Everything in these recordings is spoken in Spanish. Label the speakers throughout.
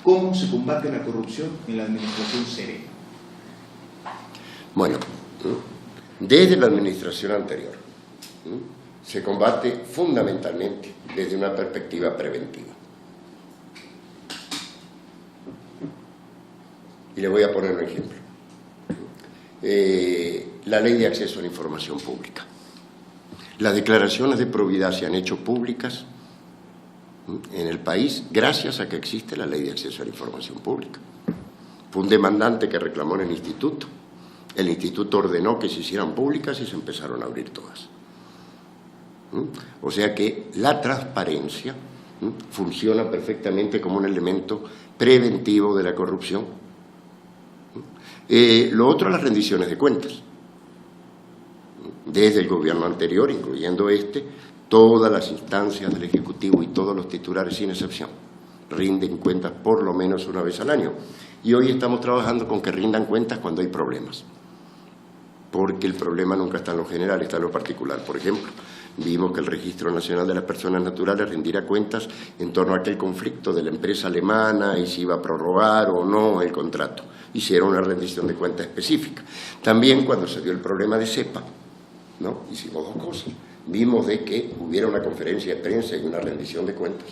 Speaker 1: ¿Cómo se combate la corrupción en la administración Serena?
Speaker 2: Bueno, desde la administración anterior se combate fundamentalmente desde una perspectiva preventiva. Y le voy a poner un ejemplo. La ley de acceso a la información pública. Las declaraciones de probidad se han hecho públicas en el país gracias a que existe la ley de acceso a la información pública. Fue un demandante que reclamó en el instituto. El instituto ordenó que se hicieran públicas y se empezaron a abrir todas. O sea que la transparencia funciona perfectamente como un elemento preventivo de la corrupción. Lo otro, las rendiciones de cuentas. Desde el gobierno anterior, incluyendo todas las instancias del Ejecutivo y todos los titulares sin excepción rinden cuentas por lo menos una vez al año. Y hoy estamos trabajando con que rindan cuentas cuando hay problemas. Porque el problema nunca está en lo general, está en lo particular. Por ejemplo, vimos que el Registro Nacional de las Personas Naturales rendirá cuentas en torno a aquel conflicto de la empresa alemana y si iba a prorrogar o no el contrato. Hicieron una rendición de cuentas específica. También cuando se dio el problema de CEPA, ¿no? Hicimos dos cosas. Vimos de que hubiera una conferencia de prensa y una rendición de cuentas.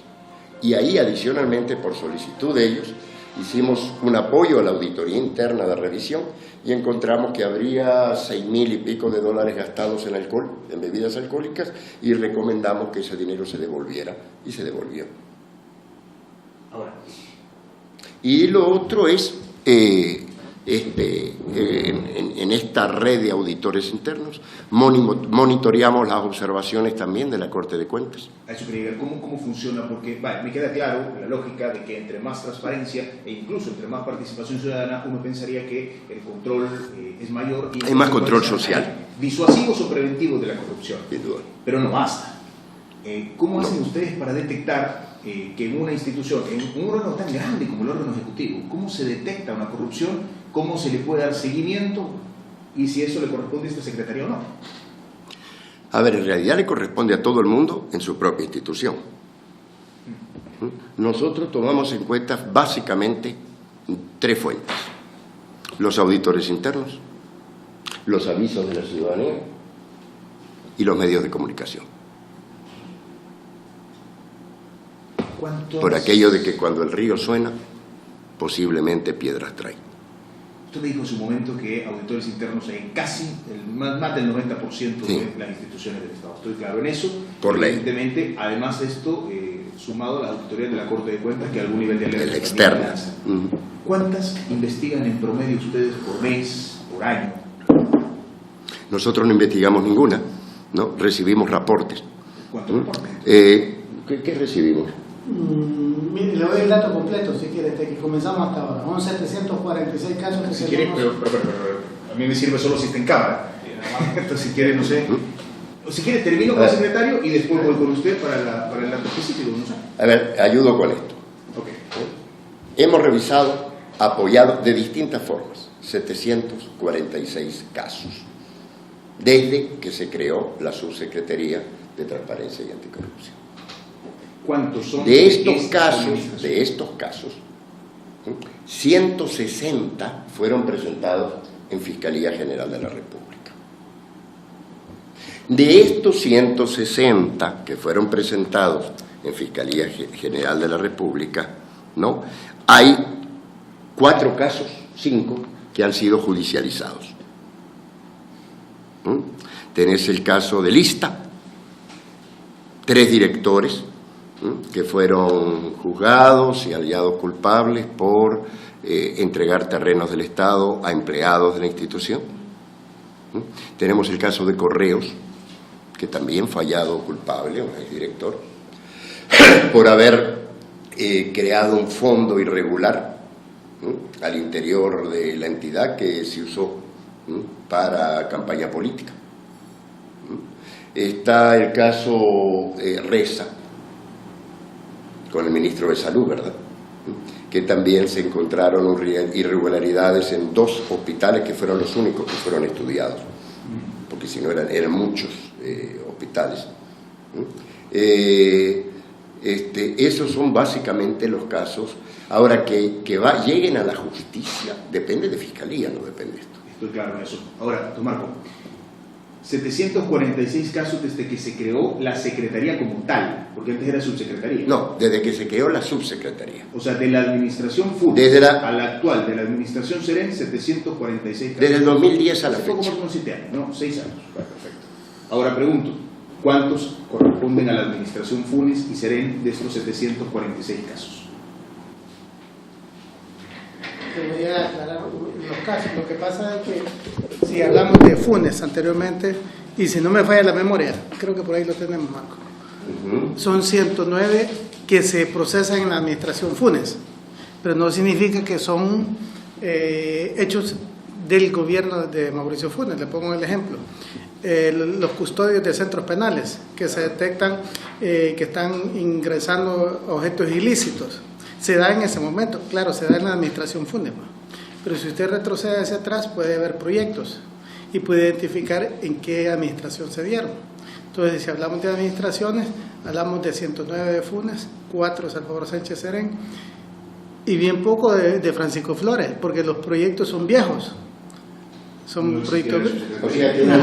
Speaker 2: Y ahí, adicionalmente, por solicitud de ellos, hicimos un apoyo a la auditoría interna de revisión y encontramos que habría 6.000 y pico de dólares gastados en alcohol, en bebidas alcohólicas, y recomendamos que ese dinero se devolviera, y se devolvió.
Speaker 1: Ahora.
Speaker 2: Y lo otro es, en esta red de auditores internos, monitoreamos las observaciones también de la Corte de Cuentas.
Speaker 1: A eso quería ver cómo funciona, porque me queda claro la lógica de que entre más transparencia e incluso entre más participación ciudadana, uno pensaría que el control es mayor. Y
Speaker 2: hay más control social.
Speaker 1: Disuasivos o preventivos de la corrupción.
Speaker 2: Sin duda.
Speaker 1: Pero no basta. ¿Cómo hacen ustedes para detectar que en una institución, en un órgano tan grande como el órgano ejecutivo, cómo se detecta una corrupción, cómo se le puede dar seguimiento y si eso le corresponde a esta secretaría o no?
Speaker 2: A ver, en realidad le corresponde a todo el mundo en su propia institución. Nosotros tomamos en cuenta básicamente tres fuentes: los auditores internos, los avisos de la ciudadanía y los medios de comunicación. Por aquello de que cuando el río suena, posiblemente piedras trae.
Speaker 1: Usted me dijo en su momento que auditores internos hay casi más del 90%
Speaker 2: sí.
Speaker 1: de las instituciones del Estado. Estoy claro en eso.
Speaker 2: Por ley.
Speaker 1: Evidentemente, además de esto, sumado a las auditorías de la Corte de Cuentas, que a algún nivel de alerta.
Speaker 2: El externo.
Speaker 1: ¿Cuántas investigan en promedio ustedes por mes, por año?
Speaker 2: Nosotros no investigamos ninguna, ¿no? Recibimos reportes.
Speaker 1: ¿Cuántos reportes?
Speaker 2: ¿Qué recibimos?
Speaker 3: Mire, le doy el dato completo si quiere, desde que comenzamos hasta ahora. Son 746 casos que
Speaker 1: si quiere, pero a mí me sirve solo si está en cámara. Entonces, si quiere, no sé. Si quiere, termino con el secretario y después voy con usted para el dato específico, no sé.
Speaker 2: A ver, ayudo con esto.
Speaker 1: Okay.
Speaker 2: Hemos revisado, apoyado de distintas formas, 746 casos, desde que se creó la Subsecretaría de Transparencia y Anticorrupción.
Speaker 1: ¿Cuántos son?
Speaker 2: De estos casos, 160 fueron presentados en Fiscalía General de la República. De estos 160 que fueron presentados en Fiscalía General de la República, ¿no? Hay 4 casos, 5, que han sido judicializados. Tenés el caso de Lista, 3 directores que fueron juzgados y hallados culpables por entregar terrenos del Estado a empleados de la institución. Tenemos el caso de Correos, que también fue hallado culpable, un exdirector, por haber creado un fondo irregular al interior de la entidad que se usó para campaña política. Está el caso Reza, con el ministro de Salud, ¿verdad? Que también se encontraron irregularidades en 2 hospitales que fueron los únicos que fueron estudiados, porque si no eran muchos hospitales. Esos son básicamente los casos. Ahora, que lleguen a la justicia, depende de Fiscalía, no depende de esto.
Speaker 1: Estoy claro en eso. Ahora, don Marco, 746 casos desde que se creó la Secretaría como tal, porque antes era subsecretaría.
Speaker 2: No, desde que se creó la subsecretaría.
Speaker 1: O sea, de la administración FUNES a la actual, de la administración SEREN, 746 casos.
Speaker 2: Desde el 2010 a la
Speaker 1: fecha.
Speaker 2: fecha.
Speaker 1: Como 7 años, ¿no? 6 años. Bueno, perfecto. Ahora pregunto, ¿cuántos corresponden a la administración FUNES y SEREN de estos 746 casos?
Speaker 3: Te voy a aclarar los casos. Lo que pasa es que si hablamos de FUNES anteriormente, y si no me falla la memoria, creo que por ahí lo tenemos, Marco, son 109 que se procesan en la administración FUNES, pero no significa que son hechos del gobierno de Mauricio Funes. Le pongo el ejemplo. Los custodios de centros penales que se detectan que están ingresando objetos ilícitos. Se da en ese momento, claro, se da en la administración FUNES, pero si usted retrocede hacia atrás puede ver proyectos y puede identificar en qué administración se dieron. Entonces, si hablamos de administraciones, hablamos de 109 de FUNES, 4 de Salvador Sánchez Serén y bien poco de Francisco Flores, porque los proyectos son viejos. Son
Speaker 1: No
Speaker 3: proyectos...
Speaker 2: O sea, que una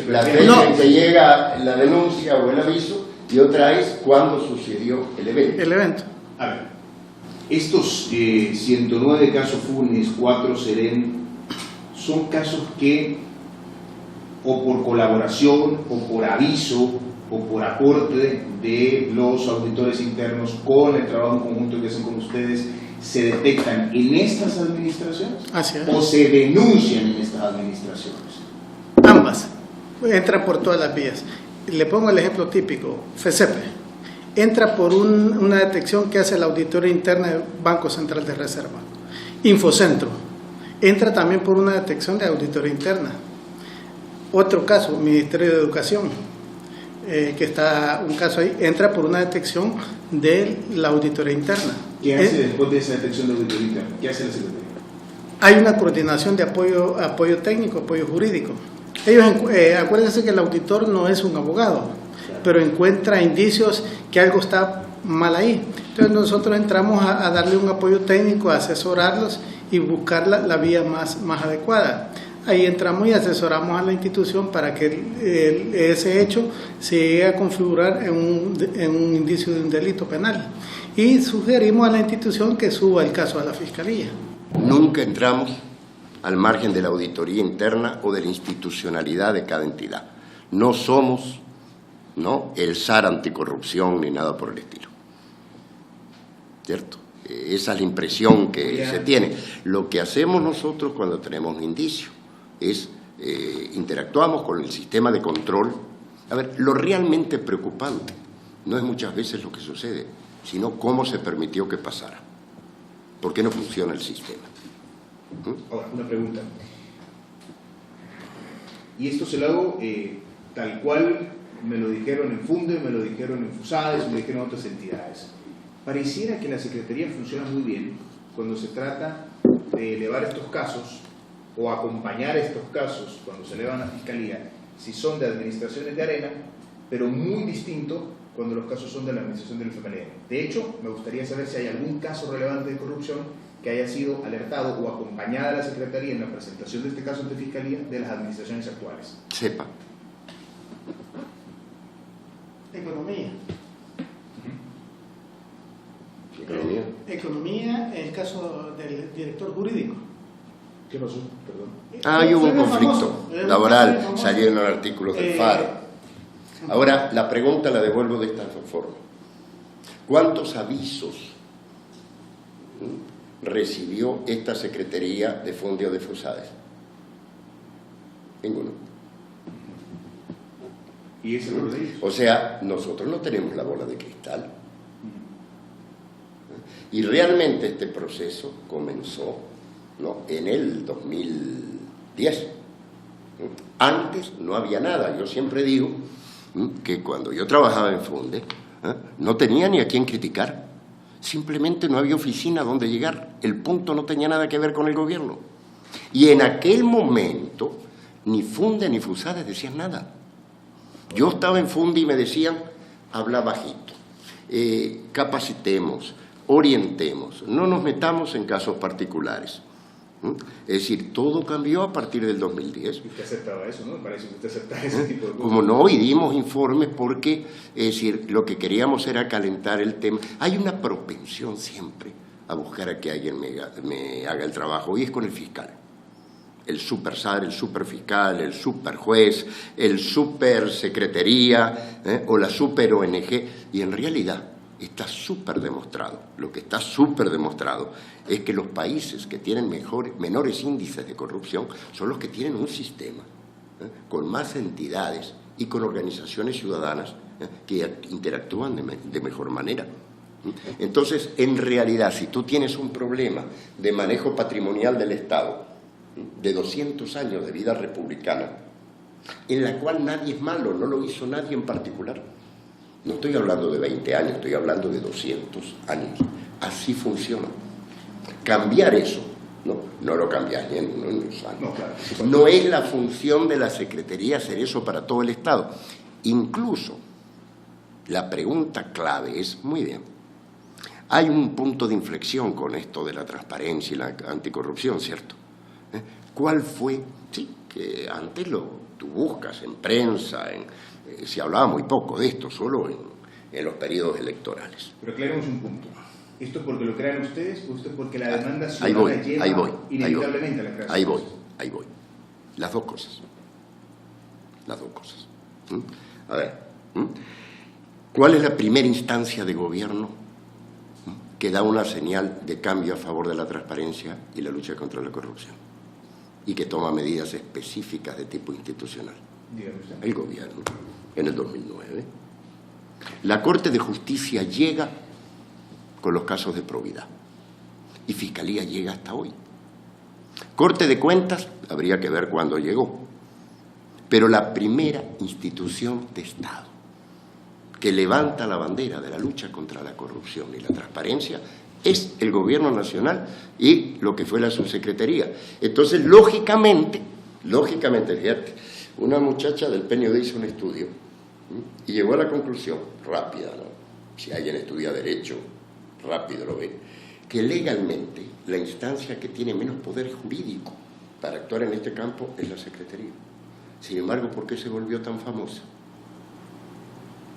Speaker 2: la fecha en que llega la denuncia o el aviso, y otra es cuándo sucedió el evento.
Speaker 3: El evento.
Speaker 1: A ver, estos 109 casos FUNES, 4 SEREN, son casos que, o por colaboración, o por aviso, o por aporte de los auditores internos con el trabajo conjunto que hacen con ustedes, se detectan en estas administraciones.
Speaker 3: Así es.
Speaker 1: O se denuncian en estas administraciones.
Speaker 3: Ambas. Entran por todas las vías. Le pongo el ejemplo típico, FECEPE. Entra por una detección que hace la auditoría interna del Banco Central de Reserva. Infocentro. Entra también por una detección de auditoría interna. Otro caso, Ministerio de Educación, que está un caso ahí, entra por una detección de la auditoría interna.
Speaker 1: ¿Qué hace después de esa detección de auditoría interna? ¿Qué hace la Secretaría?
Speaker 3: Hay una coordinación de apoyo técnico, apoyo jurídico. Ellos, acuérdense que el auditor no es un abogado, pero encuentra indicios que algo está mal ahí. Entonces nosotros entramos a darle un apoyo técnico, a asesorarlos y buscar la vía más adecuada. Ahí entramos y asesoramos a la institución para que ese hecho se llegue a configurar en un indicio de un delito penal. Y sugerimos a la institución que suba el caso a la Fiscalía.
Speaker 2: Nunca entramos al margen de la auditoría interna o de la institucionalidad de cada entidad. No somos el SAR anticorrupción ni nada por el estilo. ¿Cierto? Esa es la impresión que se tiene. Lo que hacemos nosotros cuando tenemos un indicio es interactuamos con el sistema de control. A ver, lo realmente preocupante no es muchas veces lo que sucede, sino cómo se permitió que pasara. ¿Por qué no funciona el sistema?
Speaker 1: Ahora, una pregunta. Y esto se lo hago tal cual me lo dijeron en FUNDE, me lo dijeron en FUSADES, me lo dijeron otras entidades. Pareciera que la Secretaría funciona muy bien cuando se trata de elevar estos casos o acompañar estos casos cuando se elevan a Fiscalía, si son de administraciones de arena, pero muy distinto cuando los casos son de la administración del FMLN. De hecho, me gustaría saber si hay algún caso relevante de corrupción que haya sido alertado o acompañada a la Secretaría en la presentación de este caso ante Fiscalía de las administraciones actuales.
Speaker 2: Sepa.
Speaker 3: Economía.
Speaker 2: ¿Economía?
Speaker 3: Economía, el caso del director jurídico.
Speaker 1: ¿Qué pasó? Perdón.
Speaker 2: Hay hubo un conflicto laboral,
Speaker 3: famoso.
Speaker 2: salieron los artículos del Faro. Ahora, la pregunta la devuelvo de esta forma. ¿Cuántos avisos recibió esta Secretaría de FUNDE o de FUSADES? Ninguno.
Speaker 1: ¿Y ese error de ellos?
Speaker 2: O sea, nosotros no tenemos la bola de cristal. Y realmente este proceso comenzó en el 2010. Antes no había nada. Yo siempre digo que cuando yo trabajaba en FUNDE no tenía ni a quién criticar. Simplemente no había oficina donde llegar. El punto no tenía nada que ver con el gobierno. Y en aquel momento ni FUNDE ni FUSADES decían nada. Yo estaba en FUNDE y me decían, habla bajito. capacitemos, orientemos, no nos metamos en casos particulares. Es decir, todo cambió a partir del 2010.
Speaker 1: Y usted aceptaba eso, ¿no? Me parece que usted aceptaba ese tipo de cosas.
Speaker 2: Como no, y dimos informes porque, es decir, lo que queríamos era calentar el tema. Hay una propensión siempre a buscar a que alguien me haga el trabajo, y es con el fiscal. El super SAR, el super fiscal, el super juez, el super secretaría o la super ONG, y en realidad está súper demostrado, lo que está súper demostrado es que los países que tienen menores índices de corrupción son los que tienen un sistema con más entidades y con organizaciones ciudadanas que interactúan de mejor manera. Entonces, en realidad, si tú tienes un problema de manejo patrimonial del Estado de 200 años de vida republicana, en la cual nadie es malo, no lo hizo nadie en particular. No estoy hablando de 20 años, estoy hablando de 200 años. Así funciona. Cambiar eso, no lo cambias ni en unos años.
Speaker 1: No, claro.
Speaker 2: No es la función de la Secretaría hacer eso para todo el Estado. Incluso, la pregunta clave es, muy bien, hay un punto de inflexión con esto de la transparencia y la anticorrupción, ¿cierto? ¿Cuál fue? Sí, que antes tú buscas en prensa, se hablaba muy poco de esto, solo en los periodos electorales.
Speaker 1: Pero aclaremos un punto. ¿Esto es porque lo crean ustedes o esto es porque la demanda ciudadana lleva inevitablemente a la creación?
Speaker 2: Ahí voy. Las dos cosas. A ver, ¿cuál es la primera instancia de gobierno que da una señal de cambio a favor de la transparencia y la lucha contra la corrupción? Y que toma medidas específicas de tipo institucional. El gobierno, en el 2009. La Corte de Justicia llega con los casos de probidad y Fiscalía llega hasta hoy. Corte de Cuentas, habría que ver cuándo llegó, pero la primera institución de Estado que levanta la bandera de la lucha contra la corrupción y la transparencia es el Gobierno Nacional y lo que fue la subsecretaría. Entonces, lógicamente, fíjate, una muchacha del PNUD hizo un estudio y llegó a la conclusión, rápida, ¿no? Si alguien estudia Derecho, rápido lo ve, que legalmente la instancia que tiene menos poder jurídico para actuar en este campo es la Secretaría. Sin embargo, ¿por qué se volvió tan famosa?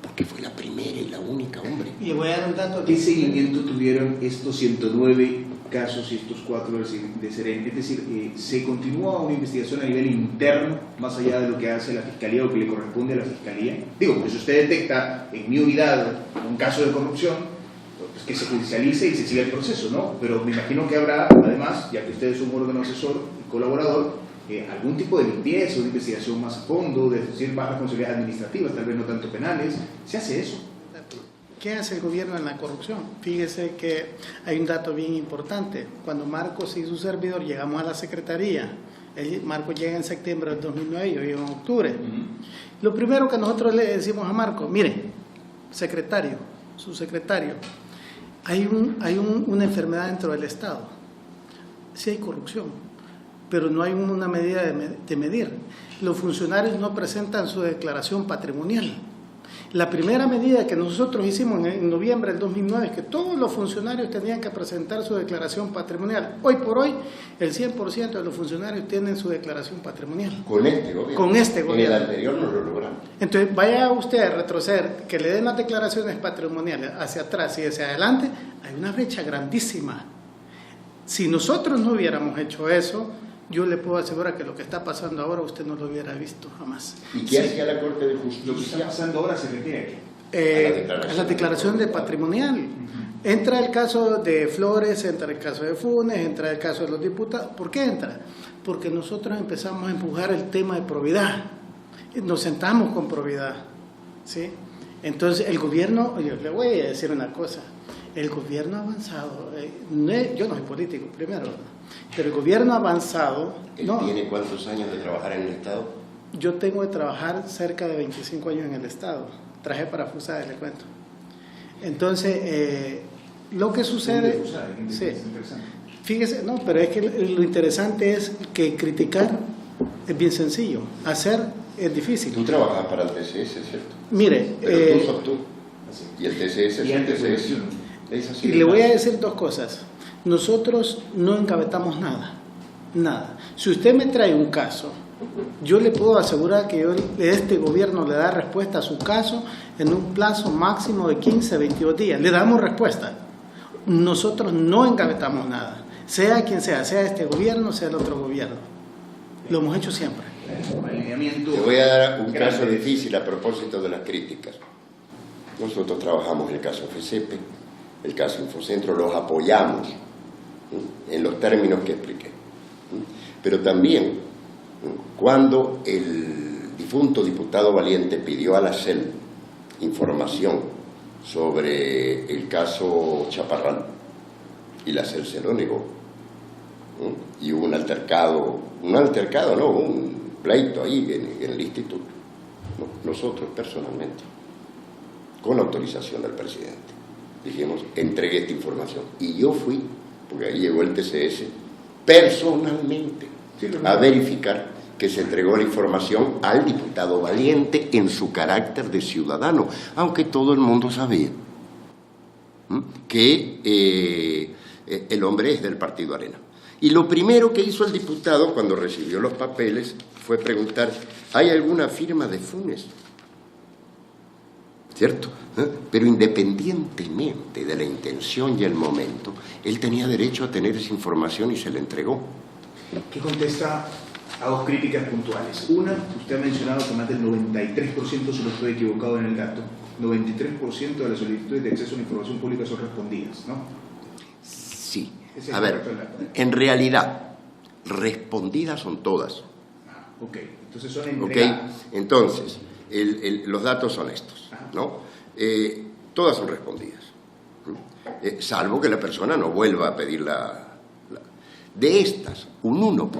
Speaker 2: Porque fue la primera y la única, hombre.
Speaker 3: Y voy a dar un dato.
Speaker 1: ¿Qué seguimiento tuvieron estos 109 casos y estos 4 de Serén? Es decir, ¿se continúa una investigación a nivel interno, más allá de lo que hace la Fiscalía o que le corresponde a la Fiscalía? Digo, porque si usted detecta en mi unidad un caso de corrupción, pues que se judicialice y se siga el proceso, ¿no? Pero me imagino que habrá, además, ya que usted es un órgano asesor y colaborador, algún tipo de limpieza o de investigación más a fondo, de decir más responsabilidades administrativas, tal vez no tanto penales. ¿Se hace eso?
Speaker 3: ¿Qué hace el gobierno en la corrupción? Fíjese que hay un dato bien importante. Cuando Marcos y su servidor llegamos a la Secretaría, Marcos llega en septiembre del 2009 y yo llego en octubre. Lo primero que nosotros le decimos a Marcos, mire, secretario, subsecretario, hay una enfermedad dentro del Estado. Sí hay corrupción, pero no hay una medida de medir. Los funcionarios no presentan su declaración patrimonial. La primera medida que nosotros hicimos en noviembre del 2009 es que todos los funcionarios tenían que presentar su declaración patrimonial. Hoy por hoy, el 100% de los funcionarios tienen su declaración patrimonial.
Speaker 2: Con este gobierno.
Speaker 3: Con este gobierno.
Speaker 2: En el anterior no lo logramos.
Speaker 3: Entonces, vaya usted a retroceder, que le den las declaraciones patrimoniales hacia atrás y hacia adelante, hay una brecha grandísima. Si nosotros no hubiéramos hecho eso, yo le puedo asegurar que lo que está pasando ahora usted no lo hubiera visto jamás.
Speaker 2: ¿Y qué hacía la Corte de
Speaker 1: Lo que está
Speaker 2: Justicia?
Speaker 1: pasando ahora se refiere a
Speaker 3: A la declaración de patrimonial. Entra el caso de Flores, entra el caso de Funes, entra el caso de los diputados. ¿Por qué entra? Porque nosotros empezamos a empujar el tema de probidad. Nos sentamos con probidad, ¿sí? Entonces el gobierno, yo le voy a decir una cosa, el gobierno ha avanzado, yo no soy político primero, pero el gobierno ha avanzado.
Speaker 2: ¿Él tiene cuántos años de trabajar en el Estado?
Speaker 3: Yo tengo de trabajar cerca de 25 años en el Estado, traje para FUSADE, le cuento. Entonces, lo que sucede... Sí, fíjese, no, pero es que lo interesante es que criticar es bien sencillo, hacer es difícil.
Speaker 2: Tú trabajas para el TCS, ¿cierto?
Speaker 3: Mire,
Speaker 2: pero tú sos tú. Y el TCS es el TCS. Es así.
Speaker 3: Y le voy a decir dos cosas. Nosotros no engavetamos nada. Nada. Si usted me trae un caso, yo le puedo asegurar que este gobierno le da respuesta a su caso en un plazo máximo de 15 a 22 días. Le damos respuesta. Nosotros no engavetamos nada. Sea quien sea este gobierno, sea el otro gobierno. Lo hemos hecho siempre.
Speaker 2: Te voy a dar un caso difícil a propósito de las críticas. Nosotros trabajamos el caso FCP, el caso Infocentro, los apoyamos en los términos que expliqué. Pero también, cuando el difunto diputado Valiente pidió a la CEL información sobre el caso Chaparral, y la CEL se lo negó, y hubo un pleito ahí en el instituto, nosotros personalmente, con autorización del presidente, dijimos, entregué esta información, y yo fui, porque ahí llegó el TCS, personalmente, a verificar que se entregó la información al diputado Valiente en su carácter de ciudadano, aunque todo el mundo sabía que el hombre es del Partido Arena. Y lo primero que hizo el diputado cuando recibió los papeles fue preguntar, ¿hay alguna firma de Funes? ¿Cierto? Pero independientemente de la intención y el momento, él tenía derecho a tener esa información y se la entregó.
Speaker 1: ¿Qué contesta a dos críticas puntuales? Una, usted ha mencionado que más del 93%, si no estoy equivocado en el dato, 93% de las solicitudes de acceso a la información pública son respondidas, ¿no?
Speaker 2: Sí. A ver, en realidad, respondidas son todas.
Speaker 1: Ok, entonces son entregadas.
Speaker 2: Okay. Entonces, los datos son estos, ¿no? Todas son respondidas, salvo que la persona no vuelva a pedir de estas, un 1%,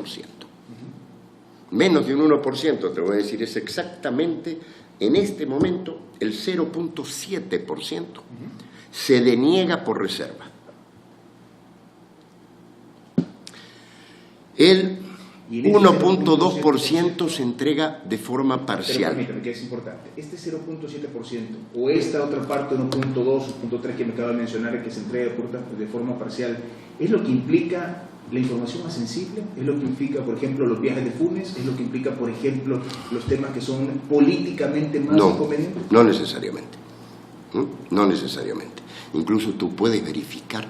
Speaker 2: menos de un 1%, te voy a decir, es exactamente en este momento el 0.7% se deniega por reserva. El 1.2% se entrega de forma parcial.
Speaker 1: Pero permítame, que es importante. Este 0.7% o esta otra parte, 1.2 o 0.3 que me acaba de mencionar, que se entrega de forma parcial, ¿es lo que implica la información más sensible? ¿Es lo que implica, por ejemplo, los viajes de Funes? ¿Es lo que implica, por ejemplo, los temas que son políticamente más inconvenientes?
Speaker 2: No necesariamente. No necesariamente. Incluso tú puedes verificar,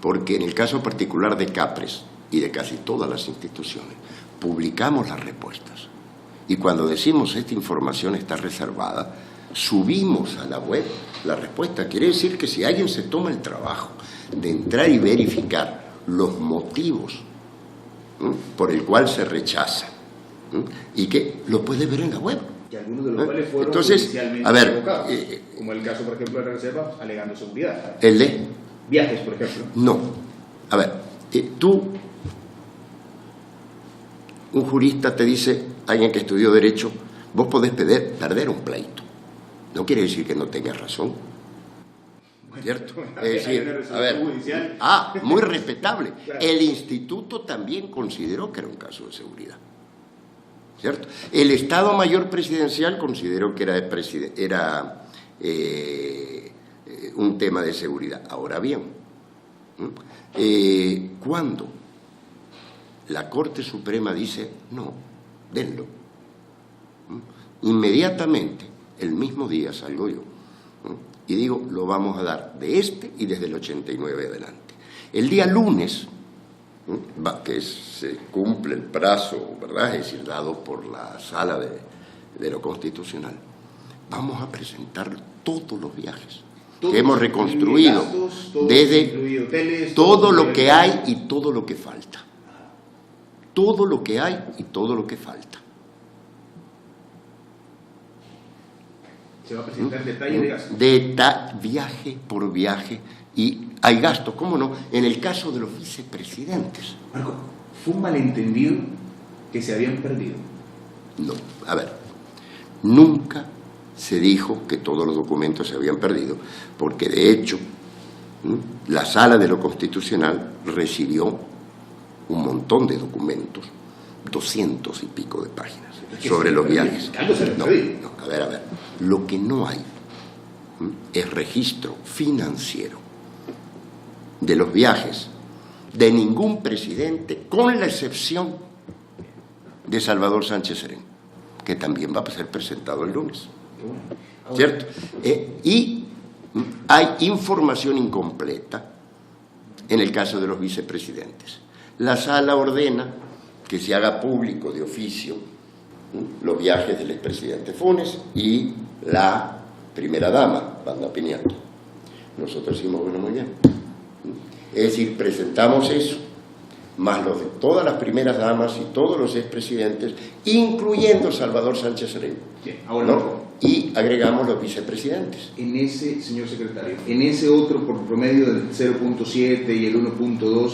Speaker 2: porque en el caso particular de Capres y de casi todas las instituciones, publicamos las respuestas. Y cuando decimos esta información está reservada, subimos a la web la respuesta. Quiere decir que si alguien se toma el trabajo de entrar y verificar los motivos por el cual se rechaza, y que lo puede ver en la web.
Speaker 1: Que algunos de los cuales fueron
Speaker 2: inicialmente
Speaker 1: revocados, como el caso, por ejemplo, de la reserva, alegando seguridad.
Speaker 2: ¿El de?
Speaker 1: Viajes, por ejemplo.
Speaker 2: No. A ver, un jurista te dice, alguien que estudió Derecho, vos podés perder un pleito. No quiere decir que no tengas razón. ¿Cierto? Es decir, a ver, muy respetable. Claro. El instituto también consideró que era un caso de seguridad. ¿Cierto? El Estado Mayor Presidencial consideró que era un tema de seguridad. Ahora bien, cuando la Corte Suprema dice, no, denlo, inmediatamente, el mismo día salgo yo, y digo, lo vamos a dar de este y desde el 89 adelante. El día lunes, que se cumple el plazo, ¿verdad?, es decir, dado por la Sala de lo Constitucional, vamos a presentar todos los viajes que hemos reconstruido, desde hoteles, todo lo que hay y todo lo que falta. Todo lo que hay y todo lo que falta.
Speaker 1: ¿Se va a presentar detalle de gastos?
Speaker 2: Viaje por viaje, y hay gastos, ¿cómo no? En el caso de los vicepresidentes.
Speaker 1: Marco, ¿fue un malentendido que se habían perdido?
Speaker 2: No, a ver, nunca se dijo que todos los documentos se habían perdido, porque de hecho la Sala de lo Constitucional recibió un montón de documentos, 200 y pico de páginas, sobre los viajes. No, a ver, lo que no hay es registro financiero de los viajes de ningún presidente, con la excepción de Salvador Sánchez Serén, que también va a ser presentado el lunes. ¿Cierto? Y hay información incompleta en el caso de los vicepresidentes. La sala ordena que se haga público de oficio los viajes del expresidente Funes y la primera dama, Wanda Piniato. Nosotros decimos, bueno, muy bien. Es decir, presentamos eso, más los de todas las primeras damas y todos los expresidentes, incluyendo Salvador Sánchez Serén.
Speaker 1: Ahora,
Speaker 2: ¿no? Y agregamos los vicepresidentes.
Speaker 1: En ese, señor secretario, en ese otro por promedio del 0.7 y el 1.2,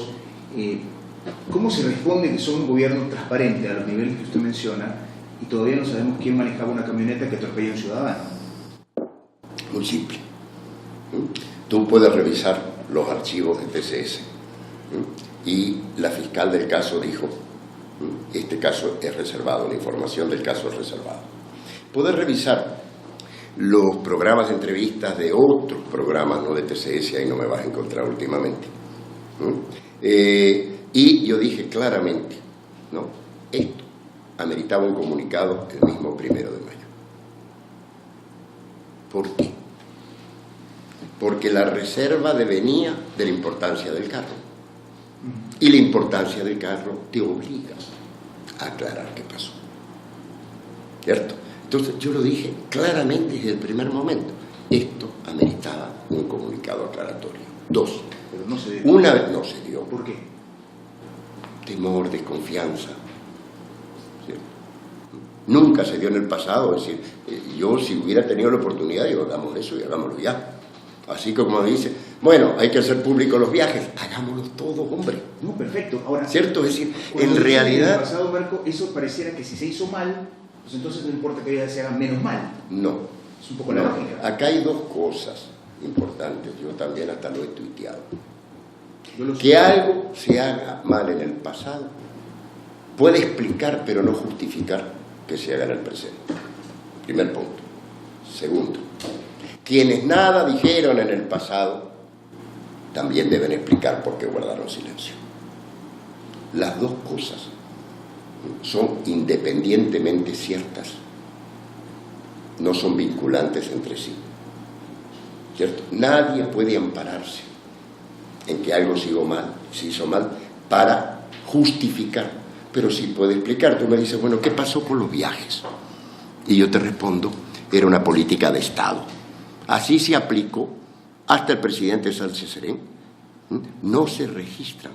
Speaker 1: ¿cómo se responde que son un gobierno transparente a los niveles que usted menciona y todavía no sabemos quién manejaba una camioneta que atropella a un ciudadano?
Speaker 2: Muy simple. Tú puedes revisar los archivos de TCS y la fiscal del caso dijo, este caso es reservado, la información del caso es reservada. Puedes revisar los programas de entrevistas de otros programas, no de TCS, ahí no me vas a encontrar últimamente. Y yo dije claramente, ¿no? Esto ameritaba un comunicado el mismo 1 de mayo. ¿Por qué? Porque la reserva devenía de la importancia del carro. Y la importancia del carro te obliga a aclarar qué pasó. ¿Cierto? Entonces yo lo dije claramente desde el primer momento. Esto ameritaba un comunicado aclaratorio. 2.
Speaker 1: Pero no se dio.
Speaker 2: Una vez no se dio.
Speaker 1: ¿Por qué?
Speaker 2: Temor, desconfianza. ¿Cierto? Nunca se dio en el pasado. Es decir, yo si hubiera tenido la oportunidad, digo, hagamos eso y hagámoslo ya. Así como dice, bueno, hay que hacer públicos los viajes, hagámoslos todos, hombre.
Speaker 1: No, perfecto. Ahora,
Speaker 2: ¿cierto? Es decir,
Speaker 1: en
Speaker 2: realidad...
Speaker 1: En el pasado, Marco, eso pareciera que si se hizo mal, pues entonces no importa que se hagan menos mal.
Speaker 2: No.
Speaker 1: Es un poco la lógica.
Speaker 2: Acá hay dos cosas importantes, yo también hasta lo he tuiteado. Que algo se haga mal en el pasado puede explicar, pero no justificar que se haga en el presente. Primer punto. Segundo, quienes nada dijeron en el pasado también deben explicar por qué guardaron silencio. Las dos cosas son independientemente ciertas, no son vinculantes entre sí. ¿Cierto? Nadie puede ampararse en que algo se hizo mal para justificar, pero sí puede explicar. Tú me dices, bueno, ¿qué pasó con los viajes? Y yo te respondo, era una política de Estado. Así se aplicó hasta el presidente Sánchez Serén. No se registran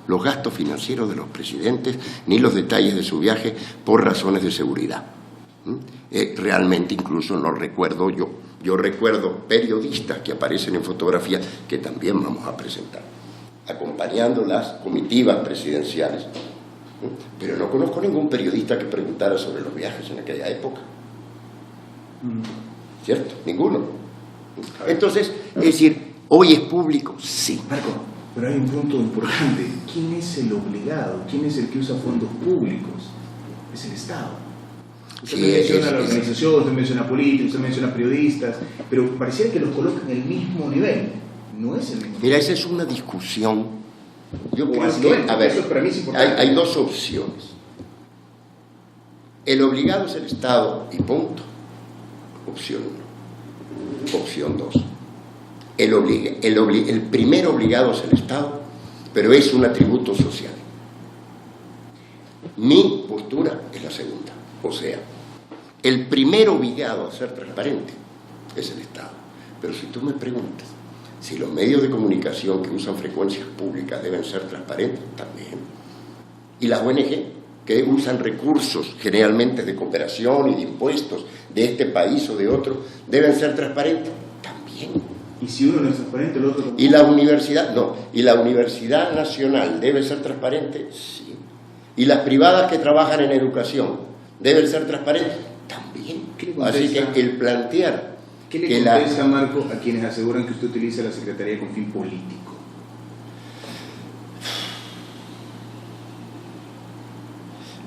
Speaker 2: los gastos financieros de los presidentes ni los detalles de su viaje por razones de seguridad. Realmente incluso no recuerdo yo recuerdo periodistas que aparecen en fotografía que también vamos a presentar, acompañando las comitivas presidenciales, pero no conozco ningún periodista que preguntara sobre los viajes en aquella época. ¿Cierto? Ninguno. Entonces, es decir, ¿hoy es público? Sí.
Speaker 1: Marco, pero hay un punto importante. ¿Quién es el obligado? ¿Quién es el que usa fondos públicos? Es el Estado. Usted menciona la organización, usted menciona políticos, usted menciona periodistas, pero pareciera que los colocan en el mismo nivel. No es el mismo nivel.
Speaker 2: Mira, esa es una discusión. Yo creo
Speaker 1: así
Speaker 2: que,
Speaker 1: es,
Speaker 2: a ver,
Speaker 1: eso para mí es importante.
Speaker 2: hay dos opciones. El obligado es el Estado y punto. Opción 1. Opción 2. El primer obligado es el Estado, pero es un atributo social. Mi postura es la segunda. O sea, el primer obligado a ser transparente es el Estado. Pero si tú me preguntas si los medios de comunicación que usan frecuencias públicas deben ser transparentes, también. Y las ONG que usan recursos generalmente de cooperación y de impuestos de este país o de otro, deben ser transparentes, también.
Speaker 1: Y si uno no es transparente, el otro tampoco.
Speaker 2: Y la universidad, no. Y la Universidad Nacional debe ser transparente, sí. Y las privadas que trabajan en educación deben ser transparentes, también. Así que el plantear
Speaker 1: ¿qué le contesta, Marco, a quienes aseguran que usted utiliza la Secretaría con fin político?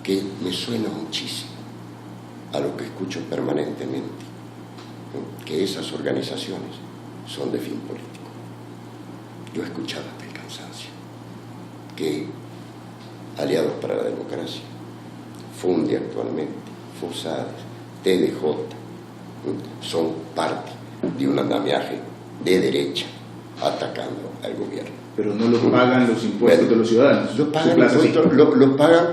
Speaker 2: Que me suena muchísimo a lo que escucho permanentemente que esas organizaciones son de fin político. Yo he escuchado hasta el cansancio que Aliados para la Democracia, Funde actualmente, FOSADES, TDJ, son parte de un andamiaje de derecha atacando al gobierno.
Speaker 1: Pero no lo pagan los impuestos de los ciudadanos.
Speaker 2: Lo pagan, lo pagan,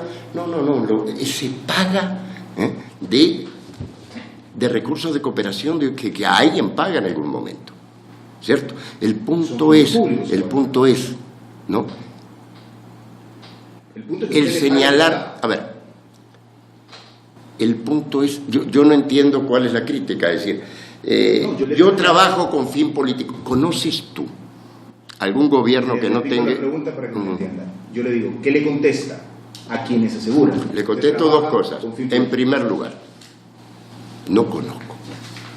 Speaker 2: se paga de recursos de cooperación que alguien paga en algún momento, ¿cierto? El punto es, ¿no? El señalar, a ver, el punto es, yo no entiendo cuál es la crítica, es decir, yo trabajo con fin político. ¿Conoces tú algún gobierno que no tenga?
Speaker 1: Pregunta para que me entienda. Yo le digo, ¿qué le contesta a quienes aseguran?
Speaker 2: Le contesto dos cosas. En primer lugar, no conozco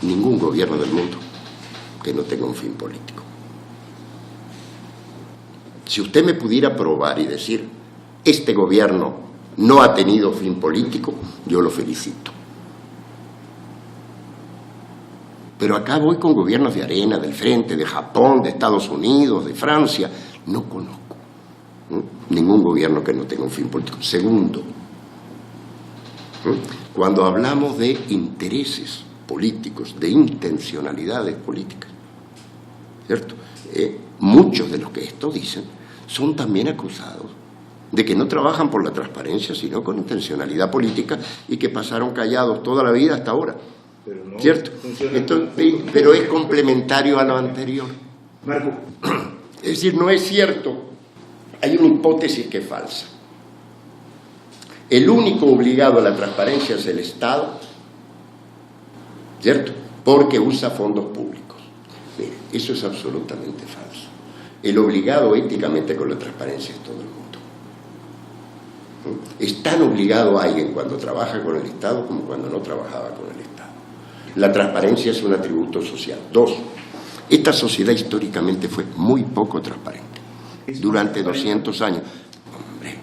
Speaker 2: ningún gobierno del mundo que no tenga un fin político. Si usted me pudiera probar y decir, este gobierno no ha tenido fin político, yo lo felicito. Pero acá voy con gobiernos de arena, del frente, de Japón, de Estados Unidos, de Francia. No conozco ningún gobierno que no tenga un fin político. Segundo, cuando hablamos de intereses políticos, de intencionalidades políticas, ¿cierto? Muchos de los que esto dicen son también acusados de que no trabajan por la transparencia, sino con intencionalidad política y que pasaron callados toda la vida hasta ahora.
Speaker 1: Pero no,
Speaker 2: ¿cierto? Pero es complementario a lo anterior.
Speaker 1: Marco.
Speaker 2: Es decir, no es cierto. Hay una hipótesis que es falsa. El único obligado a la transparencia es el Estado, ¿cierto? Porque usa fondos públicos. Mire, eso es absolutamente falso. El obligado éticamente con la transparencia es todo el mundo. Es tan obligado alguien cuando trabaja con el Estado como cuando no trabajaba con el Estado. La transparencia es un atributo social. Dos, esta sociedad históricamente fue muy poco transparente. Durante 200 años. Hombre,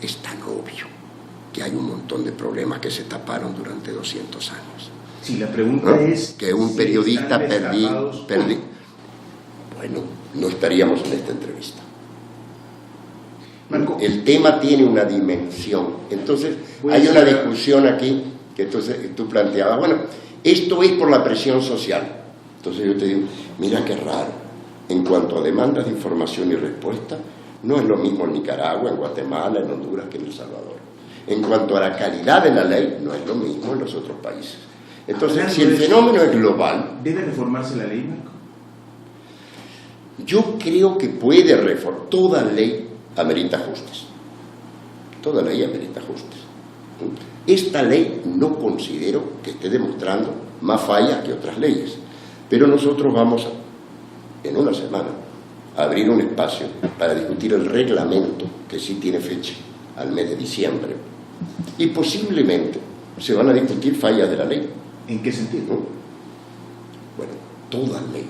Speaker 2: es tan obvio que hay un montón de problemas que se taparon durante 200 años.
Speaker 1: Sí, la pregunta es...
Speaker 2: Que un periodista perdí. Bueno, no estaríamos en esta entrevista.
Speaker 1: Marco,
Speaker 2: el tema tiene una dimensión. Entonces, hay una discusión aquí que entonces tú planteabas, bueno, esto es por la presión social. Entonces yo te digo, mira qué raro, en cuanto a demandas de información y respuesta, no es lo mismo en Nicaragua, en Guatemala, en Honduras que en El Salvador. En cuanto a la calidad de la ley, no es lo mismo en los otros países. Entonces, si el fenómeno es global...
Speaker 1: ¿Debe reformarse la ley, Marco?
Speaker 2: Yo creo que puede reformar. Toda ley amerita ajustes. Toda ley amerita ajustes. Esta ley no considero que esté demostrando más fallas que otras leyes, pero nosotros vamos en una semana a abrir un espacio para discutir el reglamento, que sí tiene fecha, al mes de diciembre, y posiblemente se van a discutir fallas de la ley.
Speaker 1: ¿En qué sentido?
Speaker 2: Bueno, toda ley.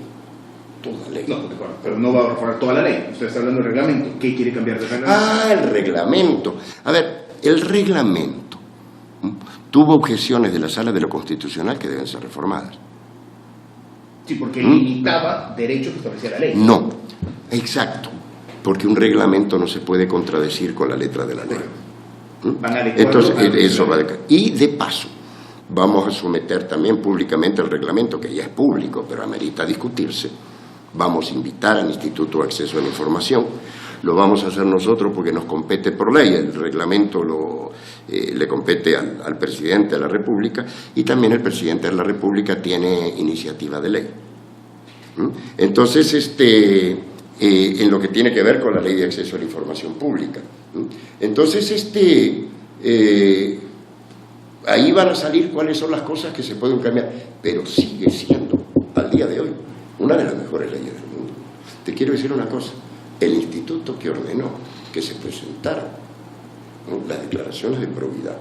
Speaker 1: No, pero no va a reformar toda la ley. Usted está hablando del reglamento. ¿Qué quiere cambiar del reglamento?
Speaker 2: El reglamento. A ver, el reglamento tuvo objeciones de la Sala de lo Constitucional que deben ser reformadas.
Speaker 1: Sí, porque limitaba derechos que establecía la ley.
Speaker 2: No, exacto. Porque un reglamento no se puede contradecir con la letra de la ley. Entonces, eso va de... Y de paso, vamos a someter también públicamente el reglamento, que ya es público, pero amerita discutirse. Vamos a invitar al Instituto de Acceso a la Información. Lo vamos a hacer nosotros porque nos compete por ley. El reglamento le compete al presidente de la República, y también el presidente de la República tiene iniciativa de ley. Entonces, en lo que tiene que ver con la Ley de Acceso a la Información Pública. Entonces, ahí van a salir cuáles son las cosas que se pueden cambiar, pero sigue siendo, al día de hoy, una de las mejores leyes del mundo. Te quiero decir una cosa, el instituto que ordenó que se presentaran las declaraciones de probidad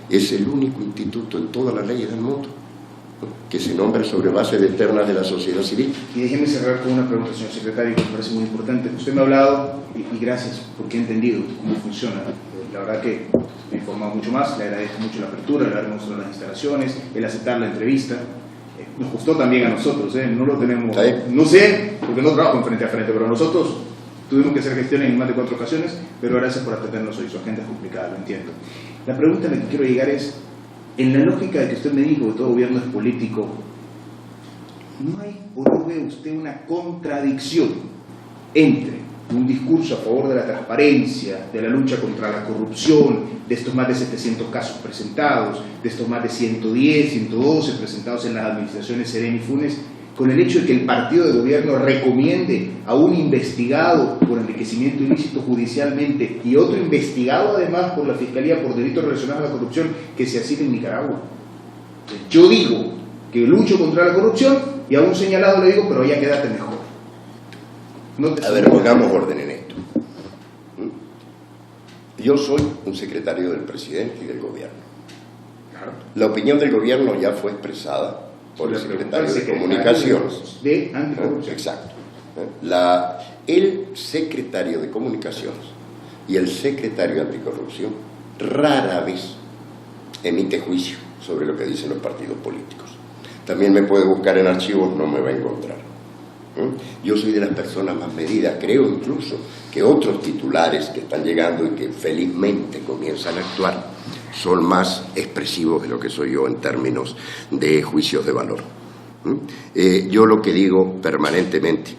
Speaker 2: es el único instituto en todas las leyes del mundo que se nombra sobre base de ternas de la sociedad civil.
Speaker 1: Y déjeme cerrar con una pregunta, señor secretario, que me parece muy importante. Usted me ha hablado, y gracias porque he entendido cómo funciona la verdad que me he informado mucho más, le agradezco mucho la apertura, le haber mostrado las instalaciones, el aceptar la entrevista. Nos gustó también a nosotros, no lo tenemos, no sé, porque no trabajo en frente a frente, pero nosotros tuvimos que hacer gestiones en más de 4 ocasiones, pero gracias por atendernos hoy, su agenda es complicada, lo entiendo. La pregunta a la que quiero llegar es, en la lógica de que usted me dijo que todo gobierno es político, ¿no hay o no ve usted una contradicción entre un discurso a favor de la transparencia, de la lucha contra la corrupción, de estos más de 700 casos presentados, de estos más de 110, 112 presentados en las administraciones Serena y Funes, con el hecho de que el partido de gobierno recomiende a un investigado por enriquecimiento ilícito judicialmente y otro investigado además por la Fiscalía por delitos relacionados a la corrupción que se asile en Nicaragua? Yo digo que lucho contra la corrupción y a un señalado le digo, pero ya quédate mejor.
Speaker 2: A ver, pongamos orden en esto. Yo soy un secretario del presidente y del gobierno.
Speaker 1: Claro.
Speaker 2: La opinión del gobierno ya fue expresada por el secretario de Comunicaciones.
Speaker 1: De anticorrupción.
Speaker 2: Exacto. El secretario de Comunicaciones y el secretario de Anticorrupción rara vez emite juicio sobre lo que dicen los partidos políticos. También me puede buscar en archivos, no me va a encontrar. Yo soy de las personas más medidas, creo incluso que otros titulares que están llegando y que felizmente comienzan a actuar son más expresivos de lo que soy yo en términos de juicios de valor. Yo lo que digo permanentemente,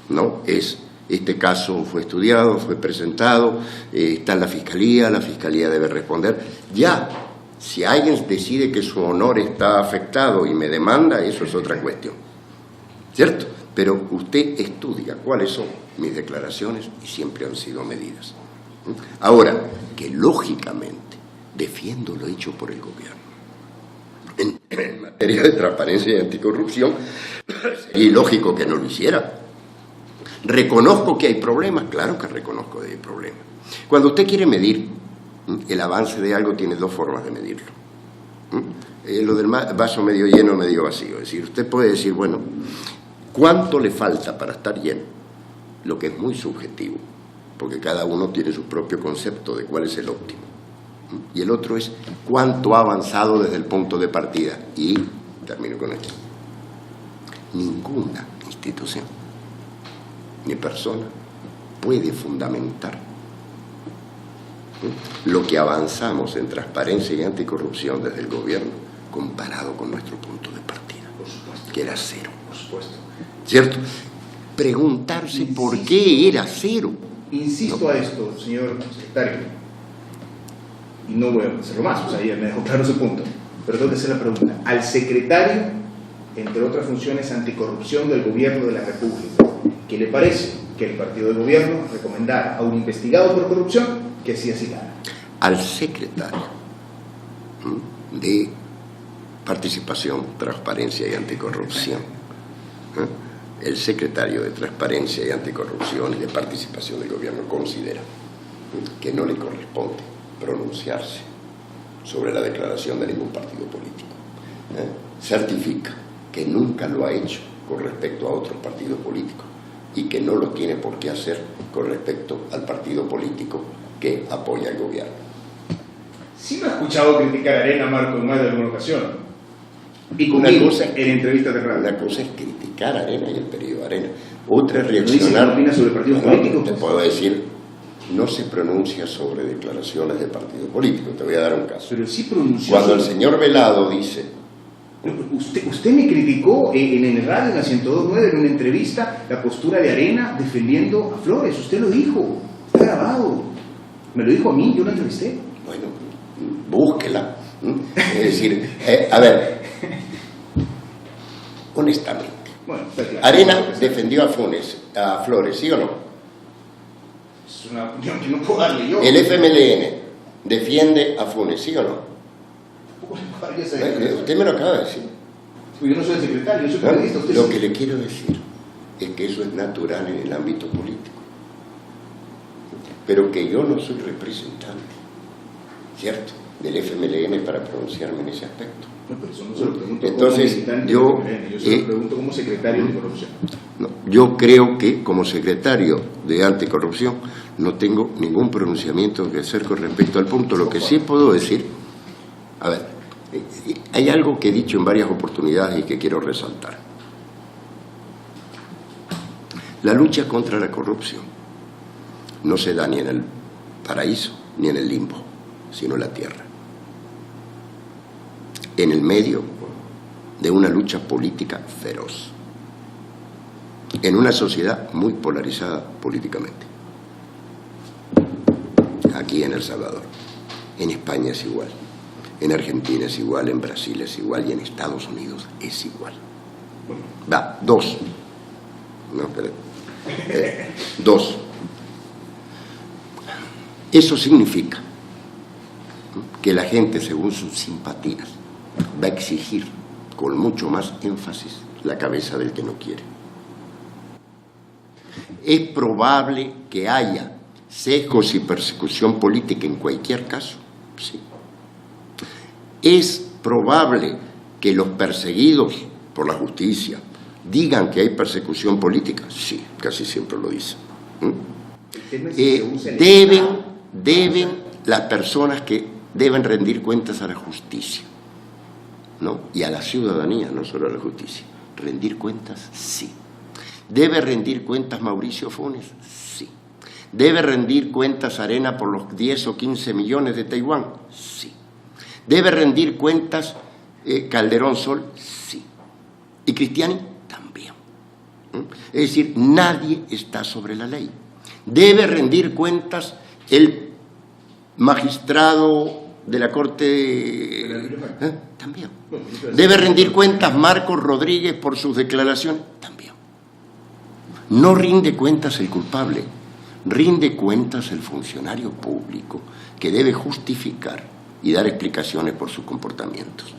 Speaker 2: ¿no?, es: este caso fue estudiado, fue presentado, está en la Fiscalía debe responder. Ya, si alguien decide que su honor está afectado y me demanda, eso es otra cuestión, ¿cierto? Pero usted estudia cuáles son mis declaraciones y siempre han sido medidas. Ahora, que lógicamente defiendo lo hecho por el gobierno. En materia de transparencia y anticorrupción, sería ilógico que no lo hiciera. ¿Reconozco que hay problemas? Claro que reconozco que hay problemas. Cuando usted quiere medir el avance de algo, tiene 2 formas de medirlo. Lo del vaso medio lleno, medio vacío. Es decir, usted puede decir, bueno, ¿cuánto le falta para estar lleno? Lo que es muy subjetivo, porque cada uno tiene su propio concepto de cuál es el óptimo. Y el otro es cuánto ha avanzado desde el punto de partida. Y termino con esto. Ninguna institución ni persona puede fundamentar lo que avanzamos en transparencia y anticorrupción desde el gobierno comparado con nuestro punto de partida, por supuesto, que era 0.
Speaker 1: Por supuesto.
Speaker 2: ¿Cierto? Preguntarse por qué era 0.
Speaker 1: Insisto a esto, señor secretario, y no voy a hacerlo más, o sea, ya me dejó claro ese punto, pero tengo que hacer la pregunta. Al secretario, entre otras funciones anticorrupción del gobierno de la República, ¿qué le parece que el partido de gobierno recomendara a un investigado por corrupción que así asilara?
Speaker 2: Al secretario de Participación, Transparencia y Anticorrupción, el secretario de Transparencia y Anticorrupción y de Participación del Gobierno considera que no le corresponde pronunciarse sobre la declaración de ningún partido político. Certifica que nunca lo ha hecho con respecto a otros partidos políticos y que no lo tiene por qué hacer con respecto al partido político que apoya al gobierno.
Speaker 1: Sí me ha escuchado criticar a Arena, Marco, en más de alguna ocasión. Y
Speaker 2: Una cosa
Speaker 1: en entrevistas de radio.
Speaker 2: Una cosa es criticar a Arena y el periodo Arena. Otra es reaccionar.
Speaker 1: ¿No opina sobre partidos políticos?
Speaker 2: Te puedo decir, no se pronuncia sobre declaraciones de partido político. Te voy a dar un caso.
Speaker 1: Pero sí pronunció.
Speaker 2: Cuando el señor Velado dice...
Speaker 1: Usted me criticó en el radio, en la 102.9, en una entrevista, la postura de Arena defendiendo a Flores. Usted lo dijo. Está grabado. Me lo dijo a mí, yo lo entrevisté.
Speaker 2: Bueno, búsquela. Es decir, a ver, honestamente,
Speaker 1: bueno, claro.
Speaker 2: Arena defendió a Flores, ¿sí o no?
Speaker 1: Es una opinión que no puedo darle yo.
Speaker 2: El FMLN defiende a Funes, ¿sí o no? Usted me lo acaba de decir.
Speaker 1: Yo no soy el secretario, yo soy periodista.
Speaker 2: Lo que le quiero decir es que eso es natural en el ámbito político, pero que yo no soy representante, ¿cierto?, del FMLN para pronunciarme en ese aspecto.
Speaker 1: No, pero eso no se lo pregunto.
Speaker 2: Entonces,
Speaker 1: yo se lo pregunto como secretario de corrupción.
Speaker 2: No, yo creo que como secretario de Anticorrupción no tengo ningún pronunciamiento que hacer con respecto al punto. Lo que sí puedo decir, a ver, hay algo que he dicho en varias oportunidades y que quiero resaltar. La lucha contra la corrupción no se da ni en el paraíso ni en el limbo, sino en la tierra. En el medio de una lucha política feroz, en una sociedad muy polarizada políticamente. Aquí en El Salvador, en España es igual, en Argentina es igual, en Brasil es igual y en Estados Unidos es igual. Va, dos. No, espera. Dos. Eso significa que la gente, según sus simpatías, va a exigir con mucho más énfasis la cabeza del que no quiere. Es probable que haya sesgos y persecución política en cualquier caso, sí. Es probable que los perseguidos por la justicia digan que hay persecución política, sí, casi siempre lo dicen. Deben las personas que deben rendir cuentas a la justicia, ¿no? Y a la ciudadanía, no solo a la justicia. ¿Rendir cuentas? Sí. ¿Debe rendir cuentas Mauricio Funes? Sí. ¿Debe rendir cuentas Arena por los 10 o 15 millones de Taiwán? Sí. ¿Debe rendir cuentas Calderón Sol? Sí. ¿Y Cristiani? También. Es decir, nadie está sobre la ley. ¿Debe rendir cuentas el magistrado de la Corte? También. ¿Debe rendir cuentas Marcos Rodríguez por sus declaraciones? También. No rinde cuentas el culpable, rinde cuentas el funcionario público que debe justificar y dar explicaciones por sus comportamientos.